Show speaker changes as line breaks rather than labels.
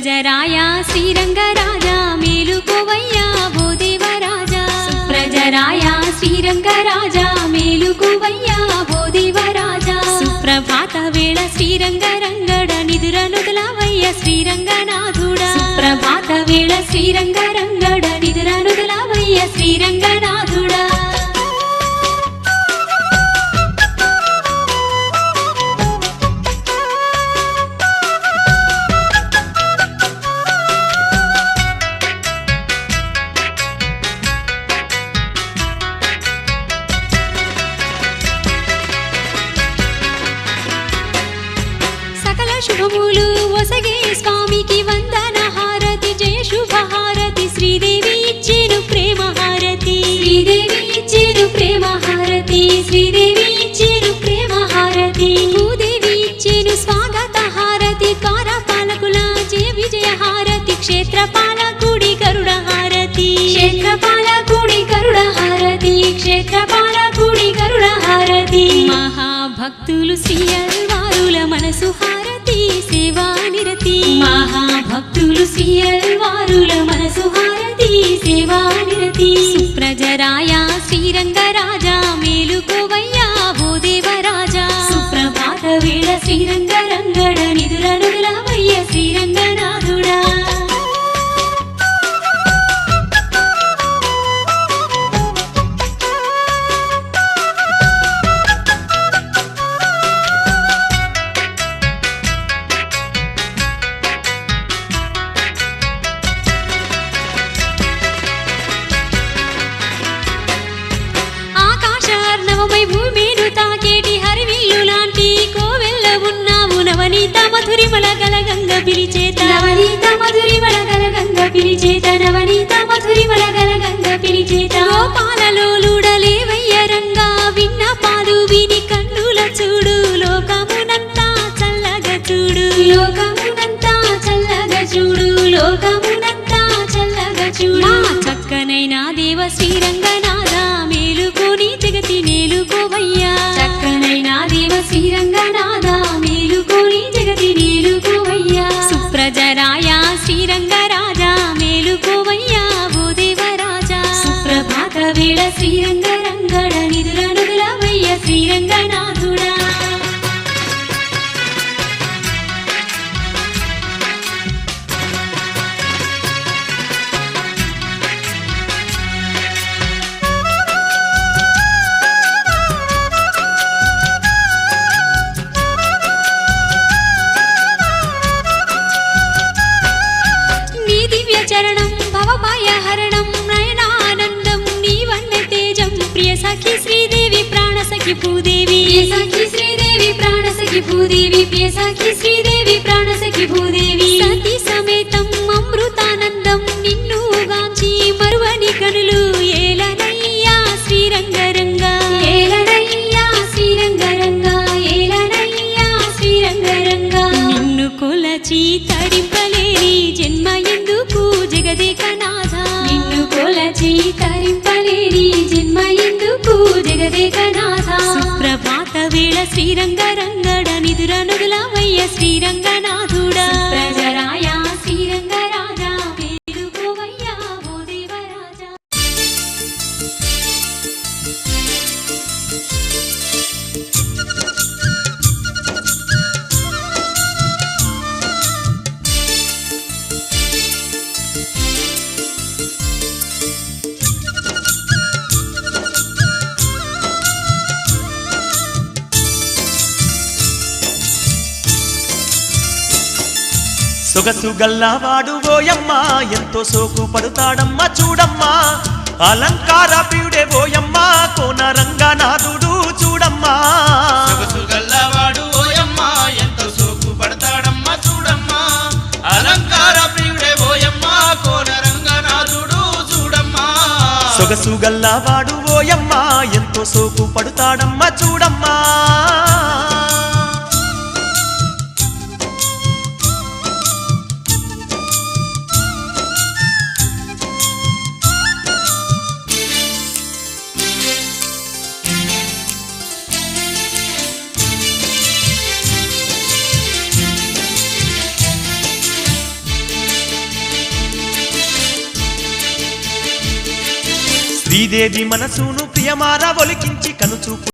సుప్రజరాయ శ్రీరంగరాజా మేలుకోవయ్యా ఓ దేవరాజా సుప్రజరాయ శ్రీరంగరాజా మేలుకోవయ్యా ఓ దేవరాజా సుప్రభాత వేళ శ్రీరంగరంగడ నిదురనుదలవయ్య శ్రీరంగనాథుడా సుప్రభాత వేళ శ్రీరంగరంగడ నిదురనుదలవయ్య శ్రీరంగనాథుడా శుభములు ఒసగే స్వామికి వందన హారతి జయ శుభ హారతి శ్రీదేవి ఇచ్చేను ప్రేమ హారతి శ్రీదేవి ఇచ్చేను ప్రేమ హారతి శ్రీదేవి ఇచ్చేను ప్రేమ హారతి భూదేవి ఇచ్చేను స్వాగత హారతి ద్వారపాలకుల జయ విజయ హారతి క్షేత్రపాలకుడి గరుడ హారతి క్షేత్రపాలకుడి గరుడ హారతి క్షేత్రపాలకుడి గరుడ హారతి మహాభక్తులు శ్రీయల్వారుల మనసు సేవా నిరతి మహాభక్తులు శ్రీయల్వారుల మనసు హారతి సేవా నిరతి సుప్రజరాయ శ్రీరంగరాజా మేలుకోవయ్యా ఓ దేవరాజా సుప్రభాత వేళ శ్రీరంగరంగడ నిదురనుదలవయ్య శ్రీరంగనాథుడా భూమిను తాకేటి హరివిల్లు లాంటి కోవెల్ల ఉన్నావు నవనీత మధురిమల గలగంగ పిలిచేత నవనీత మధురిమల గలగంగ పిలిచేత నవనీత మధురిమల గలగంగ పిలిచేత గోపాలలోలుడలేవయ్య రంగా విన్న పాలు విని కన్నుల చూడు లోకమునంతా చల్లగా చూడు లోకమునంతా చల్లగా చూడు లోకమునంతా చల్లగా చూడు చక్కనైన దేవ శ్రీరంగనాథ మేలుకోని జగతి నేలుకోవయ్యా చక్కనైన దేవ శ్రీరంగనాథ మేలుకోని జగతి నేలుకోవయ్యా సుప్రజరాయ శ్రీరంగరాజా మేలుకోవయ్యా ఓ దేవరాజా సుప్రభాత వేళ శ్రీరంగరంగడ నిదురనుదలవయ్య శ్రీరంగనాథుడా చరణం భవభయ హరణం నయనానందం నీవన్న తేజం ప్రియ సఖి శ్రీదేవి ప్రాణ సఖి భూదేవి సఖి శ్రీదేవి ప్రాణ సఖి భూదేవి ప్రియ సఖి శ్రీదేవి ప్రాణ సఖి భూదేవి సతీ సమేతం అమృతానందం నిన్ను గాంచి మరువని కనులు ఏలనయ్యా శ్రీరంగరంగా ఏలనయ్యా శ్రీరంగరంగా ఏలనయ్యా శ్రీరంగరంగా నిన్ను కొలచి తరింపలేని జన్మ ఎందుకు జగదేకనాథ నిన్ను కొలచి తరింపలేని జన్మ ఎందుకు జగదేకనాథ సుప్రభాత వేళ శ్రీరంగరంగడ నిదురనుదలవయ్య శ్రీరంగనాథుడా ప్రజరాయ శ్రీరంగరాజా మేలుకోవయ్యా ఓ దేవరాజా
సొగసు గల్లవాడు ఓయమ్మా ఎంతో సోకు పడుతాడమ్మా చూడమ్మా అలంకార ప్రియుడే ఓయమ్మా కోన రంగనాథుడు చూడమ్మా
సొగసు గల్లవాడు ఓయమ్మా ఎంతో సోకు పడతాడమ్మా చూడమ్మా అలంకార ప్రియుడే ఓయమ్మా కోన రంగనాథుడు చూడమ్మా
సొగసు గల్లవాడు ఓయమ్మా ఎంతో సోకు పడుతాడమ్మా చూడమ్మా శ్రీదేవి మనసును ప్రియమార ఒలికించి కనుచూపు